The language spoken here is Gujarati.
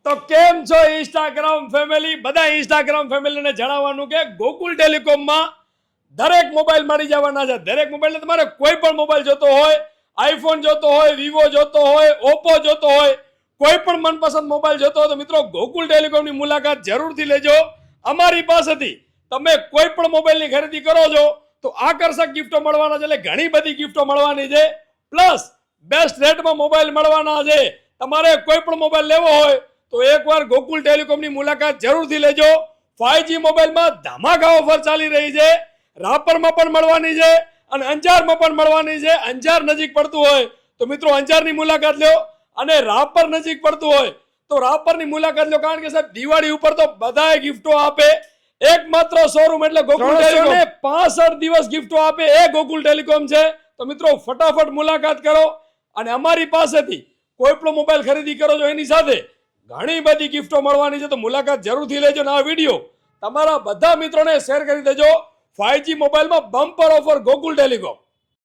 તો કેમ છો ઇન્સ્ટાગ્રામ ફેમિલી? બધા ઇન્સ્ટાગ્રામ ફેમિલીને જણાવવાનું કે ગોકુલ ટેલિકોમમાં દરેક મોબાઈલ મળી જવાના છે. દરેક મોબાઈલ તમારે કોઈ પણ મોબાઈલ જોતો હોય, આઈફોન જોતો હોય, વિવો જોતો હોય, ઓપ્પો જોતો હોય, કોઈ પણ મનપસંદ મોબાઈલ જોતો હોય તો મિત્રો ગોકુલ ટેલિકોમની મુલાકાત જરૂરથી લેજો. અમારી પાસેથી તમે કોઈ પણ મોબાઈલની ખરીદી કરો છો તો આકર્ષક ગિફ્ટો મળવાના છે, એટલે ઘણી બધી ગિફ્ટો મળવાની છે. પ્લસ બેસ્ટ રેટમાં મોબાઈલ મળવાના છે. તમારે કોઈ પણ મોબાઈલ લેવો હોય તો એકવાર ગોકુલ ટેલિકોમની મુલાકાત જરૂરથી લેજો. 5G મોબાઈલમાં ધમાકા ઓફર ચાલી રહી છે. રાપરમાં પણ મળવાની છે અને અંજારમાં પણ મળવાની છે. અંજાર નજીક પડતું હોય તો મિત્રો અંજારની મુલાકાત લો, અને રાપર નજીક પડતું હોય તો રાપરની મુલાકાત લો. કારણ કે સાહેબ દિવાળી ઉપર તો બધાએ ગિફ્ટો આપે. એકમાત્ર શોરૂમ એટલે ગોકુલ ટેલિકોમ. 65 દિવસ ગિફ્ટો આપે એ ગોકુલ ટેલિકોમ છે. તો મિત્રો ફટાફટ મુલાકાત કરો અને અમારી પાસેથી કોઈ પણ મોબાઈલ ખરીદી કરો છો એની સાથે ઘણી બધી ગિફ્ટો મળવાની છે. તો મુલાકાત જરૂરથી લેજો અને આ વિડીયો તમારા બધા મિત્રોને શેર કરી દેજો. 5G મોબાઈલમાં બમ્પર ઓફર ગોકુલ ટેલિકોમ.